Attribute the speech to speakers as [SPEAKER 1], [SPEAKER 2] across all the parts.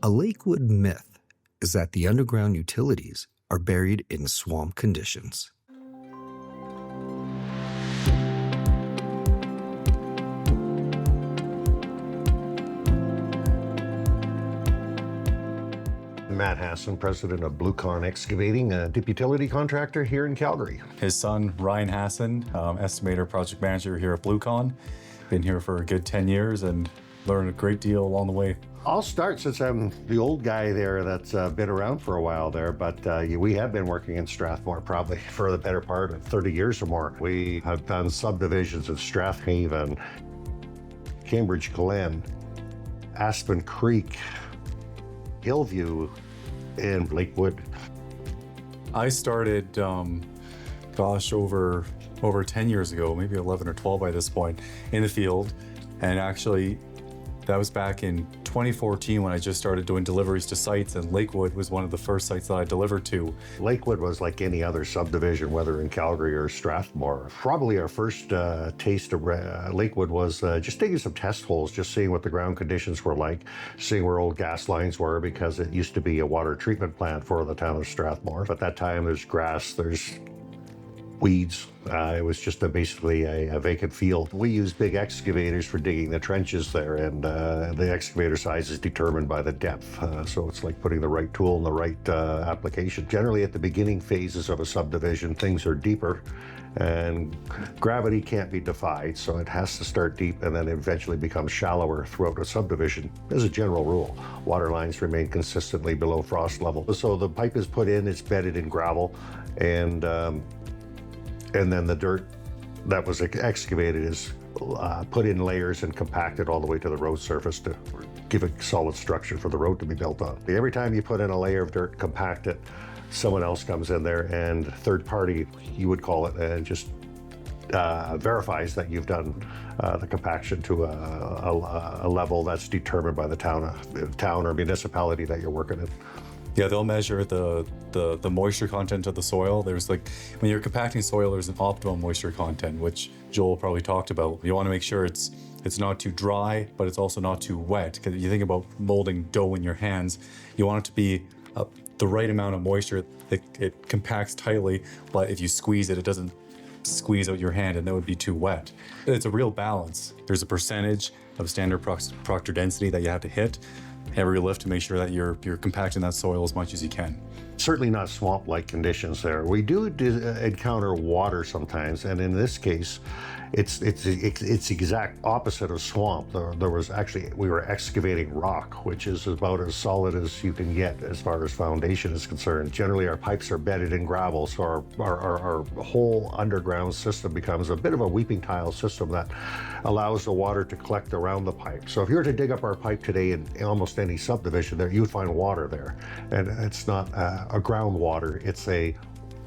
[SPEAKER 1] A Lakewood myth is that the underground utilities are buried in swamp conditions.
[SPEAKER 2] Matt Haasen, president of BlueCon Excavating, a deep utility contractor here in Calgary.
[SPEAKER 3] His son, Ryan Haasen, estimator, project manager here at BlueCon. Been here for a good 10 years and learned a great deal along the way.
[SPEAKER 2] I'll start since I'm the old guy there that's been around for a while there, but we have been working in Strathmore probably for the better part of 30 years or more. We have done subdivisions of Strathaven, Cambridge Glen, Aspen Creek, Hillview, and Lakewood.
[SPEAKER 3] I started, over 10 years ago, maybe 11 or 12 by this point, in the field. And actually, that was back in 2014 when I just started doing deliveries to sites, and Lakewood was one of the first sites that I delivered to.
[SPEAKER 2] Lakewood was like any other subdivision, whether in Calgary or Strathmore. Probably our first taste of Lakewood was just digging some test holes, just seeing what the ground conditions were like, seeing where old gas lines were, because it used to be a water treatment plant for the town of Strathmore. At that time, there's grass, there's weeds. It was just basically a vacant field. We use big excavators for digging the trenches there, and the excavator size is determined by the depth. So it's like putting the right tool in the right application. Generally at the beginning phases of a subdivision, things are deeper and gravity can't be defied, so it has to start deep and then eventually become shallower throughout a subdivision. As a general rule, water lines remain consistently below frost level. So the pipe is put in, it's bedded in gravel, and then the dirt that was excavated is put in layers and compacted all the way to the road surface to give a solid structure for the road to be built on. Every time you put in a layer of dirt, compact it, someone else comes in there, and third party, you would call it, and just verifies that you've done the compaction to a level that's determined by the town or municipality that you're working in.
[SPEAKER 3] Yeah, they'll measure the moisture content of the soil. There's like, when you're compacting soil, there's an optimum moisture content, which Joel probably talked about. You want to make sure it's not too dry, but it's also not too wet. Because you think about molding dough in your hands, you want it to be the right amount of moisture. It compacts tightly, but if you squeeze it, it doesn't squeeze out your hand, and that would be too wet. It's a real balance. There's a percentage of standard proctor density that you have to hit every lift to make sure that you're compacting that soil as much as you can.
[SPEAKER 2] Certainly not swamp-like conditions there. We do encounter water sometimes, and in this case, it's the exact opposite of swamp. There was actually, we were excavating rock, which is about as solid as you can get as far as foundation is concerned. Generally, our pipes are bedded in gravel, so our whole underground system becomes a bit of a weeping tile system that allows the water to collect around the pipe. So if you were to dig up our pipe today in almost any subdivision there, you would find water there. And it's not a groundwater, it's a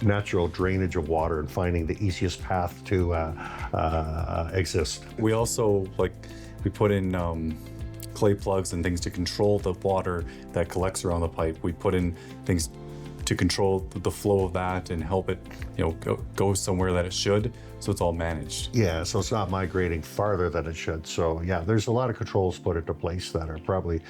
[SPEAKER 2] natural drainage of water and finding the easiest path to exist.
[SPEAKER 3] We also, we put in clay plugs and things to control the water that collects around the pipe. We put in things to control the flow of that and help it, go somewhere that it should. So it's all managed.
[SPEAKER 2] Yeah, so it's not migrating farther than it should. So yeah, there's a lot of controls put into place that are probably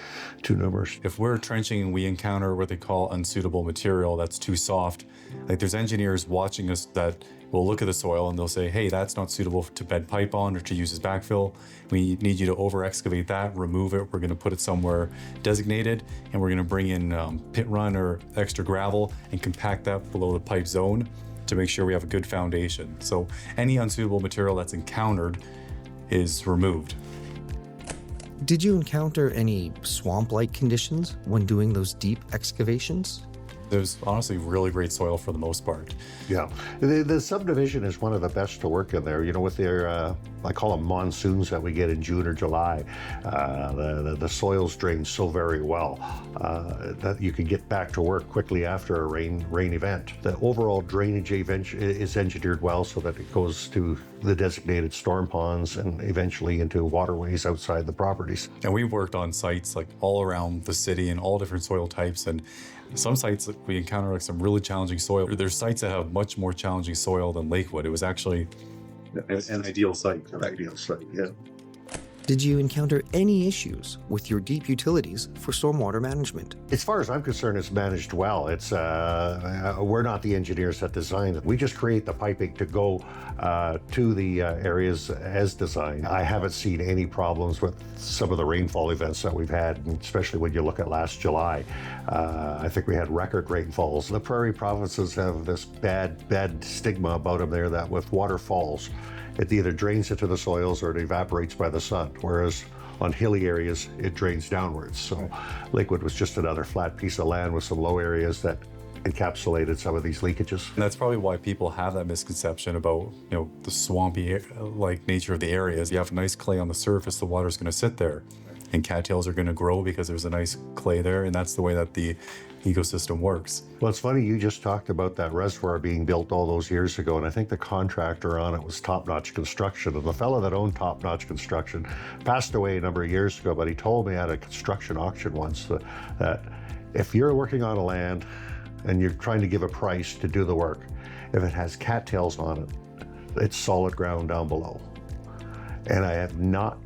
[SPEAKER 2] too numerous.
[SPEAKER 3] If we're trenching and we encounter what they call unsuitable material that's too soft, there's engineers watching us that will look at the soil and they'll say, hey, that's not suitable to bed pipe on or to use as backfill. We need you to over excavate that, remove it. We're gonna put it somewhere designated, and we're gonna bring in pit run or extra gravel and compact that below the pipe zone to make sure we have a good foundation. So any unsuitable material that's encountered is removed.
[SPEAKER 1] Did you encounter any swamp-like conditions when doing those deep excavations?
[SPEAKER 3] There's honestly really great soil for the most part.
[SPEAKER 2] Yeah, the subdivision is one of the best to work in there. With their, I call them monsoons that we get in June or July. The soils drain so very well that you can get back to work quickly after a rain event. The overall drainage is engineered well so that it goes to the designated storm ponds and eventually into waterways outside the properties.
[SPEAKER 3] And we've worked on sites all around the city and all different soil types, and some sites we encounter some really challenging soil. There's sites that have much more challenging soil than Lakewood. It was actually an ideal site.
[SPEAKER 2] An ideal site, yeah.
[SPEAKER 1] Did you encounter any issues with your deep utilities for stormwater management?
[SPEAKER 2] As far as I'm concerned, it's managed well. It's we're not the engineers that design it. We just create the piping to go to the areas as designed. I haven't seen any problems with some of the rainfall events that we've had, especially when you look at last July. I think we had record rainfalls. The prairie provinces have this bad stigma about them there that with waterfalls, it either drains into the soils or it evaporates by the sun, whereas on hilly areas, it drains downwards. So Lakewood was just another flat piece of land with some low areas that encapsulated some of these leakages.
[SPEAKER 3] And that's probably why people have that misconception about, the swampy like nature of the areas. You have nice clay on the surface, the water's going to sit there, and cattails are going to grow because there's a nice clay there, and that's the way that the ecosystem works.
[SPEAKER 2] Well, it's funny, you just talked about that reservoir being built all those years ago, and I think the contractor on it was Top Notch Construction. And the fellow that owned Top Notch Construction passed away a number of years ago, but he told me at a construction auction once that if you're working on a land and you're trying to give a price to do the work, if it has cattails on it, it's solid ground down below. And I have not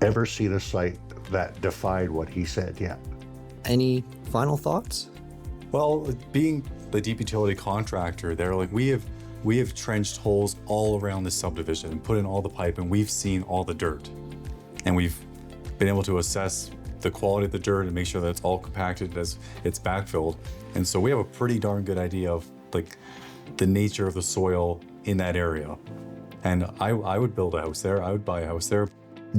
[SPEAKER 2] ever seen a site that defied what he said yet.
[SPEAKER 1] Any final thoughts?
[SPEAKER 3] Well, being the deep utility contractor there, we have trenched holes all around the subdivision and put in all the pipe, and we've seen all the dirt. And we've been able to assess the quality of the dirt and make sure that it's all compacted as it's backfilled. And so we have a pretty darn good idea of the nature of the soil in that area. And I would build a house there. I would buy a house there.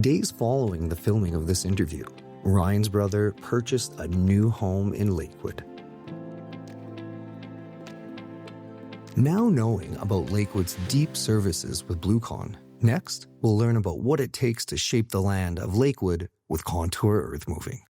[SPEAKER 1] Days following the filming of this interview, Ryan's brother purchased a new home in Lakewood. Now knowing about Lakewood's deep services with BlueCon, next we'll learn about what it takes to shape the land of Lakewood with contour earth moving.